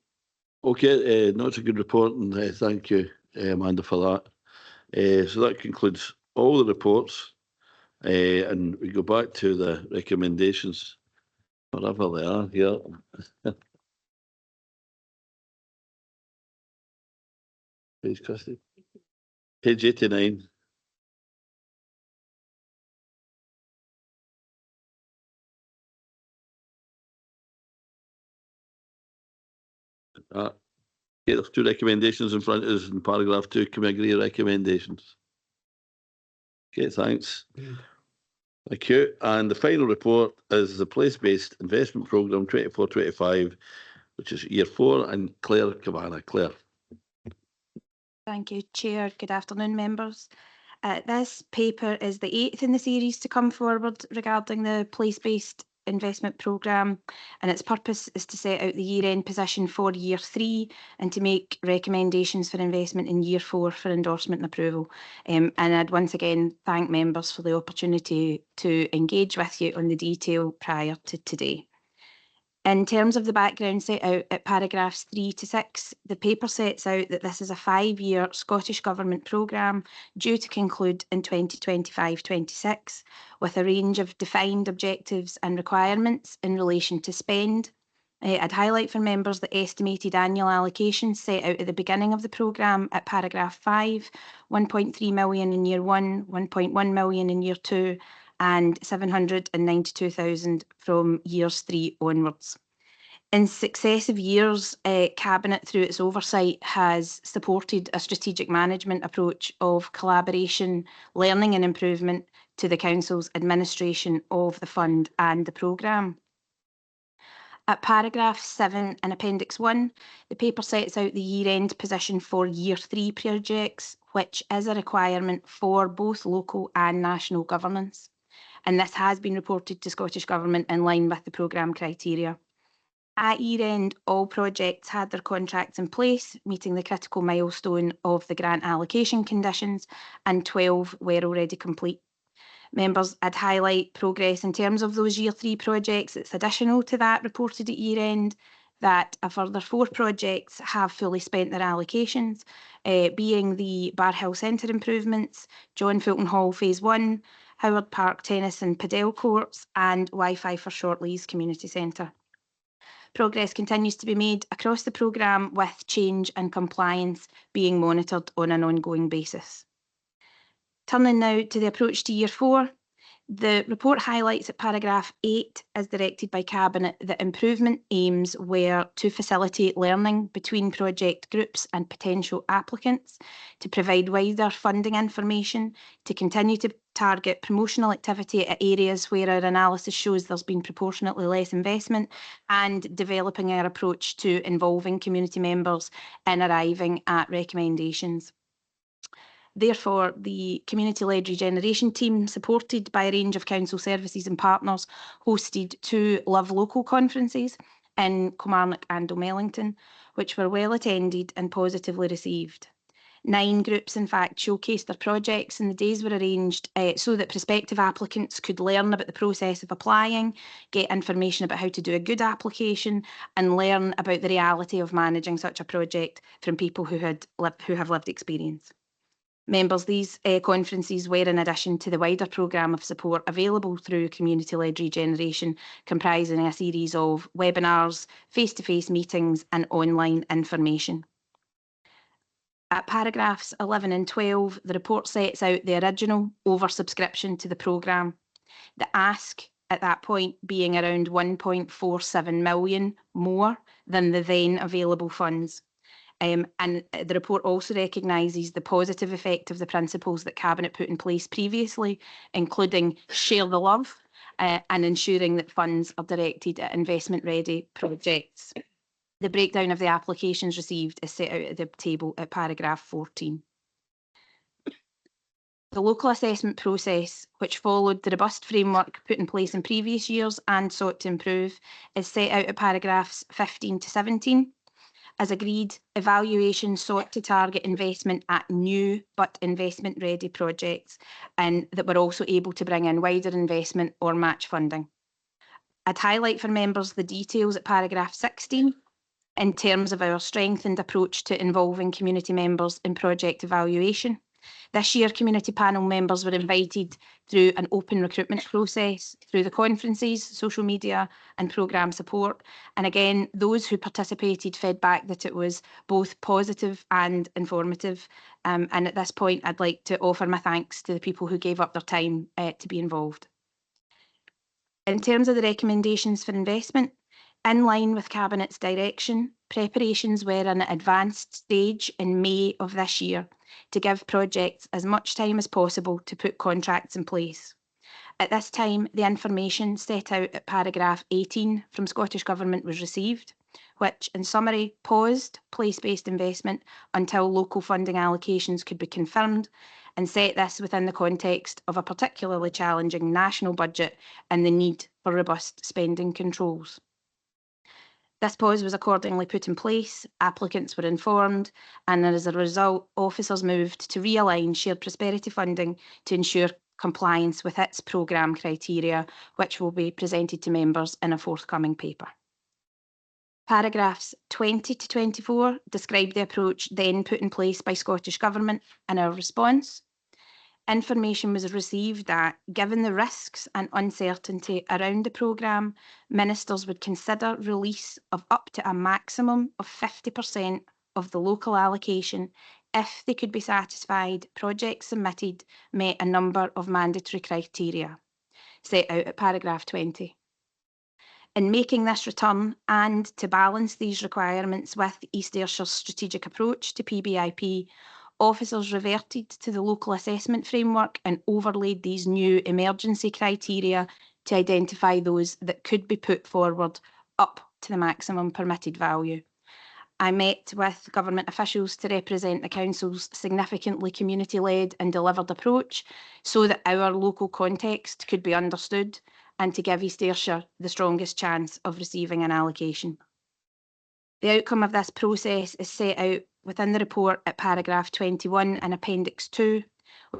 Okay, no, it's a good report, and thank you, Amanda, for that. So that concludes all the reports, and we go back to the recommendations, wherever they are here. Page, Christy. Page 89. Yeah, there's 2 recommendations in front of us in paragraph 2. Can we agree recommendations? Okay, thanks. Thank you. And the final report is the Place-Based Investment Programme 24-25, which is year 4, and Claire Cabana. Claire. Thank you, Chair. Good afternoon, members. This paper is the 8th in the series to come forward regarding the place-based investment programme, and its purpose is to set out the year-end position for year 3 and to make recommendations for investment in year 4 for endorsement and approval. And I'd once again thank members for the opportunity to engage with you on the detail prior to today. In terms of the background set out at paragraphs 3 to 6, the paper sets out that this is a 5-year Scottish Government programme due to conclude in 2025-26, with a range of defined objectives and requirements in relation to spend. I'd highlight for members the estimated annual allocations set out at the beginning of the programme at paragraph 5, 1.3 million in year 1, 1.1 million in year 2, and 792,000 from years 3 onwards. In successive years, Cabinet, through its oversight, has supported a strategic management approach of collaboration, learning and improvement to the Council's administration of the fund and the programme. At paragraph 7 in Appendix 1, the paper sets out the year-end position for year 3 projects, which is a requirement for both local and national governments. And this has been reported to Scottish Government in line with the programme criteria. At year-end, all projects had their contracts in place, meeting the critical milestone of the grant allocation conditions, and 12 were already complete. Members, I'd highlight progress in terms of those year 3 projects. It's additional to that reported at year-end that a further 4 projects have fully spent their allocations, being the Bar Hill Centre improvements, John Fulton Hall Phase 1, Howard Park Tennis and Padel Courts, and Wi-Fi for Shortleys Community Centre. Progress continues to be made across the programme, with change and compliance being monitored on an ongoing basis. Turning now to the approach to year 4, the report highlights at paragraph 8, as directed by Cabinet, that improvement aims were to facilitate learning between project groups and potential applicants, to provide wider funding information, to continue to target promotional activity at areas where our analysis shows there's been proportionately less investment, and developing our approach to involving community members in arriving at recommendations. Therefore, the community-led regeneration team, supported by a range of council services and partners, hosted 2 Love Local conferences in Kilmarnock and O'Mellington, which were well attended and positively received. 9 groups, in fact, showcased their projects, and the days were arranged so that prospective applicants could learn about the process of applying, get information about how to do a good application, and learn about the reality of managing such a project from people who have lived experience. Members, these conferences were in addition to the wider programme of support available through community-led regeneration, comprising a series of webinars, face-to-face meetings and online information. At paragraphs 11 and 12, the report sets out the original oversubscription to the programme, the ask at that point being around 1.47 million more than the then available funds. And the report also recognises the positive effect of the principles that Cabinet put in place previously, including share the love and ensuring that funds are directed at investment-ready projects. The breakdown of the applications received is set out at the table at paragraph 14. The local assessment process, which followed the robust framework put in place in previous years and sought to improve, is set out at paragraphs 15 to 17. As agreed, evaluation sought to target investment at new but investment-ready projects, and that were also able to bring in wider investment or match funding. I'd highlight for members the details at paragraph 16 in terms of our strengthened approach to involving community members in project evaluation. This year, community panel members were invited through an open recruitment process, through the conferences, social media and programme support. And again, those who participated fed back that it was both positive and informative. And at this point, I'd like to offer my thanks to the people who gave up their time to be involved. In terms of the recommendations for investment, in line with Cabinet's direction, preparations were in an advanced stage in May of this year to give projects as much time as possible to put contracts in place. At this time, the information set out at paragraph 18 from Scottish Government was received, which, in summary, paused place-based investment until local funding allocations could be confirmed, and set this within the context of a particularly challenging national budget and the need for robust spending controls. This pause was accordingly put in place, applicants were informed, and as a result, officers moved to realign shared prosperity funding to ensure compliance with its programme criteria, which will be presented to members in a forthcoming paper. Paragraphs 20 to 24 describe the approach then put in place by Scottish Government and our response. Information was received that, given the risks and uncertainty around the programme, ministers would consider release of up to a maximum of 50% of the local allocation if they could be satisfied projects submitted met a number of mandatory criteria set out at paragraph 20. In making this return and to balance these requirements with East Ayrshire's strategic approach to PBIP, officers reverted to the local assessment framework and overlaid these new emergency criteria to identify those that could be put forward up to the maximum permitted value. I met with government officials to represent the council's significantly community-led and delivered approach so that our local context could be understood and to give East Ayrshire the strongest chance of receiving an allocation. The outcome of this process is set out within the report at paragraph 21 and appendix 2,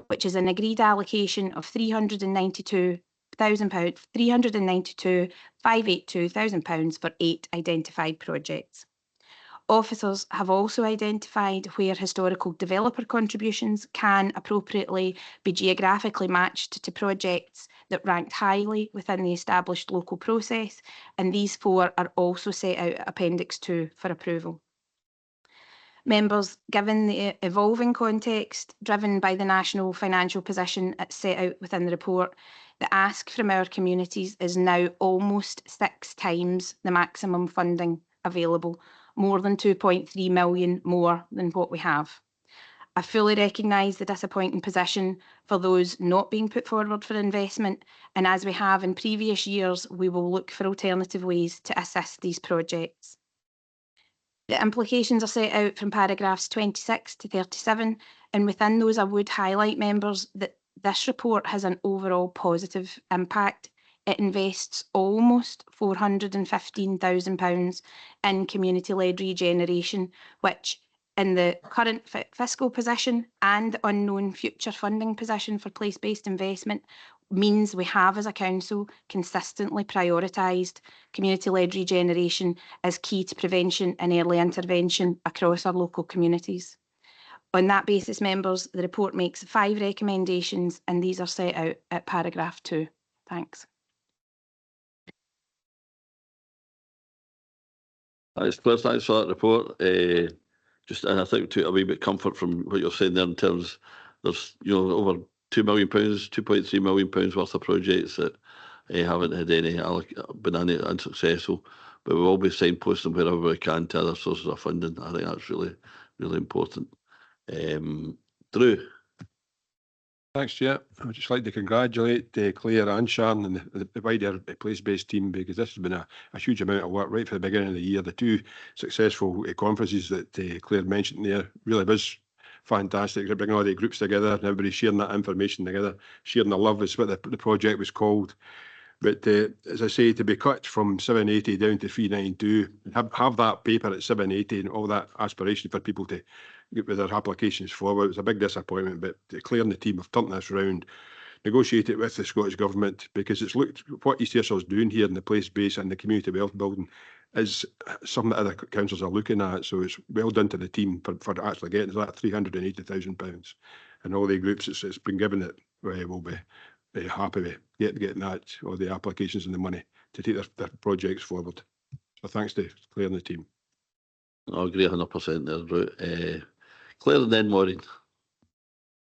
which is an agreed allocation of £392,582,000 for 8 identified projects. Officers have also identified where historical developer contributions can appropriately be geographically matched to projects that ranked highly within the established local process, and these 4 are also set out at Appendix 2 for approval. Members, given the evolving context driven by the national financial position set out within the report, the ask from our communities is now almost 6 times the maximum funding available, more than 2.3 million more than what we have. I fully recognise the disappointing position for those not being put forward for investment, and as we have in previous years, we will look for alternative ways to assist these projects. The implications are set out from paragraphs 26 to 37, and within those I would highlight, members, that this report has an overall positive impact. It invests almost £415,000 in community-led regeneration, which in the current fiscal position and unknown future funding position for place-based investment means we have as a council consistently prioritised community-led regeneration as key to prevention and early intervention across our local communities. On that basis, members, the report makes 5 recommendations and these are set out at paragraph 2. Thanks. Thanks, Claire. Thanks for that report. And I think to a wee bit comfort from what you're saying there in terms there's over £2 million, £2.3 million worth of projects that haven't had been any unsuccessful, but we will be signposting wherever we can to other sources of funding. I think that's really, really important. Drew. Thanks, Chair. I'd just like to congratulate Claire and Sharon and the wider place-based team, because this has been a huge amount of work right from the beginning of the year. The 2 successful conferences that Claire mentioned there really was fantastic. They're bringing all the groups together and everybody sharing that information together, sharing the love is what the project was called. But as I say, to be cut from 780 down to 392, have that paper at 780 and all that aspiration for people to get with their applications forward, it was a big disappointment. But Claire and the team have turned this around, negotiated with the Scottish Government, because it's looked what East Ayrshire is doing here in the place base and the community wealth building is something that other councils are looking at. So it's well done to the team for actually getting that £380,000, and all the groups it's been given it will be happy with getting that, all the applications and the money to take their projects forward. So thanks to Claire and the team. I agree 100% there, Drew. Claire and then Maureen.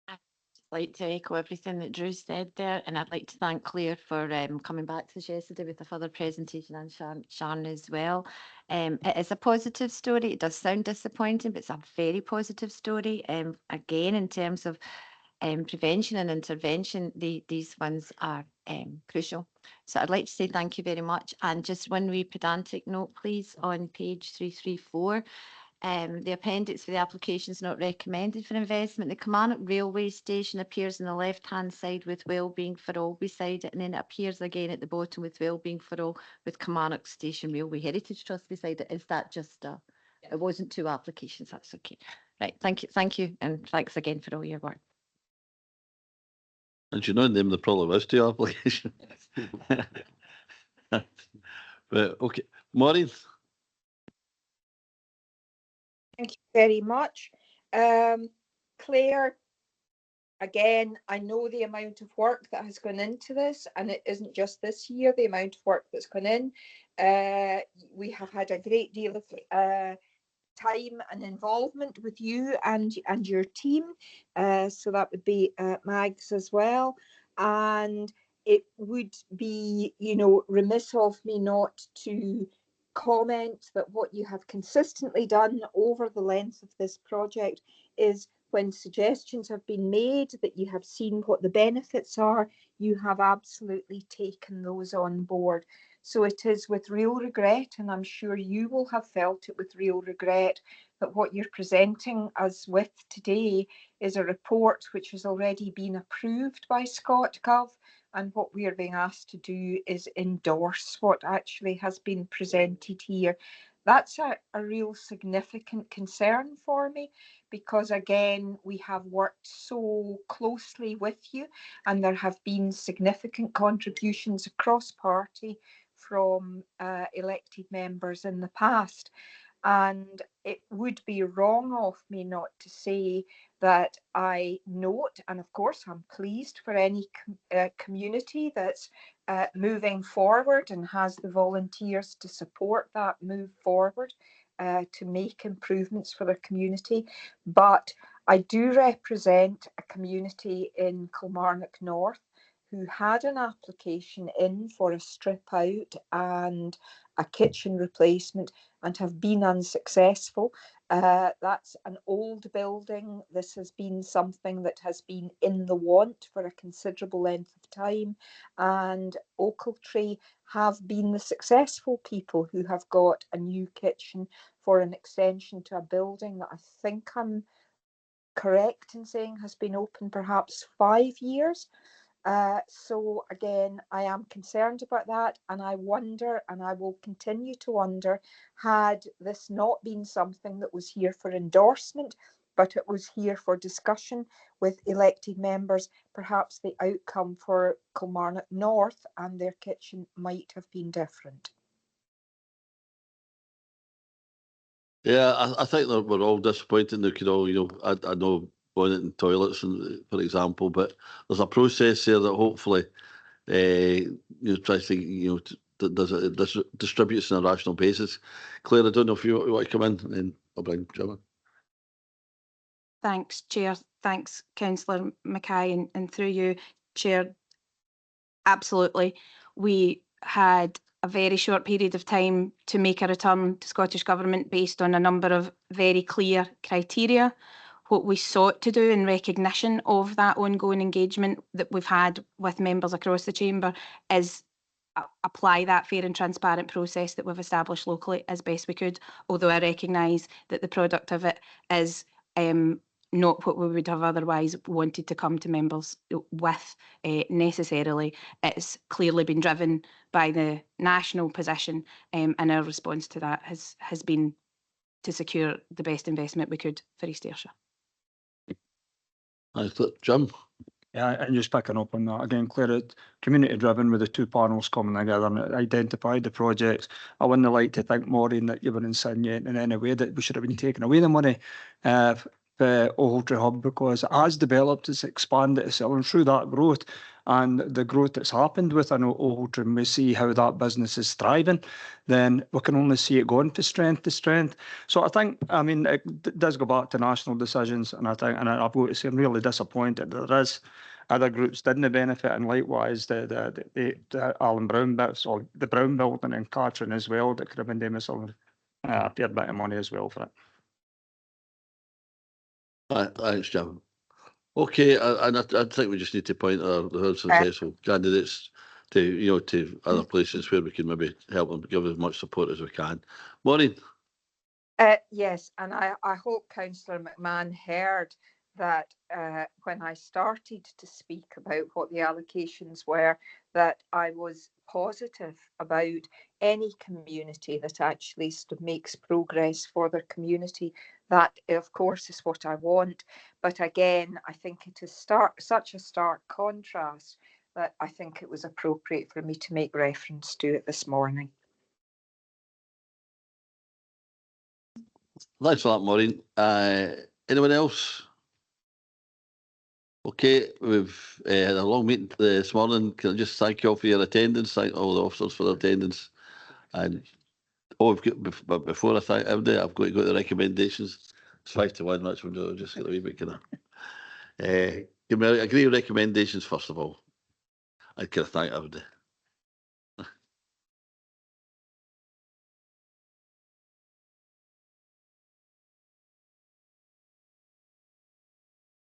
I'd like to echo everything that Drew said there, and I'd like to thank Claire for coming back to us yesterday with a further presentation, and Sharon as well. It is a positive story. It does sound disappointing, but it's a very positive story. Again, in terms of prevention and intervention, these ones are crucial. So I'd like to say thank you very much. And just one wee pedantic note, please, on page 334. The appendix for the application is not recommended for investment. The Kilmarnock railway station appears on the left-hand side with Wellbeing for All beside it, and then it appears again at the bottom with Wellbeing for All with Kilmarnock Station Railway Heritage Trust beside it. Is that just it wasn't two applications? That's okay. Right, thank you, and thanks again for all your work. And you know, name the problem is two applications. But okay, Maureen. Thank you very much. Claire, again, I know the amount of work that has gone into this, and it isn't just this year, the amount of work that's gone in. We have had a great deal of time and involvement with you and your team. So that would be Mags as well. And it would be, remiss of me not to comment that what you have consistently done over the length of this project is when suggestions have been made that you have seen what the benefits are, you have absolutely taken those on board. So it is with real regret, and I'm sure you will have felt it with real regret, that what you're presenting us with today is a report which has already been approved by ScotGov, and what we are being asked to do is endorse what actually has been presented here. That's a real significant concern for me, because again, we have worked so closely with you, and there have been significant contributions across party from elected members in the past. And it would be wrong of me not to say that I note, and of course I'm pleased for any community that's moving forward and has the volunteers to support that move forward to make improvements for their community. But I do represent a community in Kilmarnock North who had an application in for a strip out and a kitchen replacement and have been unsuccessful. That's an old building. This has been something that has been in the want for a considerable length of time, and Ochiltree have been the successful people who have got a new kitchen for an extension to a building that I think I'm correct in saying has been open perhaps 5 years. So again, I am concerned about that, and I wonder, and I will continue to wonder, had this not been something that was here for endorsement, but it was here for discussion with elected members, perhaps the outcome for Kilmarnock North and their kitchen might have been different. Yeah, I think that we're all disappointed. They could all, I know bonnet and toilets, and for example, but there's a process there that hopefully, tries to, distributes on a rational basis. Claire, I don't know if you want to come in, and then I'll bring Jim in. Thanks, Chair. Thanks, Councillor Mackay, and through you, Chair. Absolutely. We had a very short period of time to make a return to Scottish Government based on a number of very clear criteria. What we sought to do in recognition of that ongoing engagement that we've had with members across the chamber is apply that fair and transparent process that we've established locally as best we could, although I recognise that the product of it is not what we would have otherwise wanted to come to members with necessarily. It's clearly been driven by the national position, and our response to that has been to secure the best investment we could for East Ayrshire. I thought, Jim. Yeah, and just picking up on that again, Claire, community driven with the two panels coming together and identified the projects. I wouldn't like to think, Maureen, that you were insinuating in any way that we should have been taking away the money for Ochiltree Hub, because it has developed, it's expanded itself, and through that growth and the growth that's happened with Ochiltree, and we see how that business is thriving, then we can only see it going from strength to strength. So I think, it does go back to national decisions, and I've got to say I'm really disappointed that there is other groups didn't benefit, and likewise the Alan Brown bits, or the Brown building in Catherine as well, that could have been doing a fair bit of money as well for it. Thanks, Jim. Okay, and I think we just need to point our successful candidates to to other places where we can maybe help them, give as much support as we can. Maureen. Yes, and I hope Councillor McMahon heard that when I started to speak about what the allocations were, that I was positive about any community that actually sort of makes progress for their community. That, of course, is what I want. But again, I think it is such a stark contrast that I think it was appropriate for me to make reference to it this morning. Thanks for that, Maureen. Anyone else? Okay, we've had a long meeting this morning. Can I just thank you all for your attendance, thank all the officers for their attendance. And we've got, but before I thank everybody, I've got to go to the recommendations. It's 5-1, which we'll just get a wee bit kind of. Give me agree with recommendations first of all. And can I thank everybody?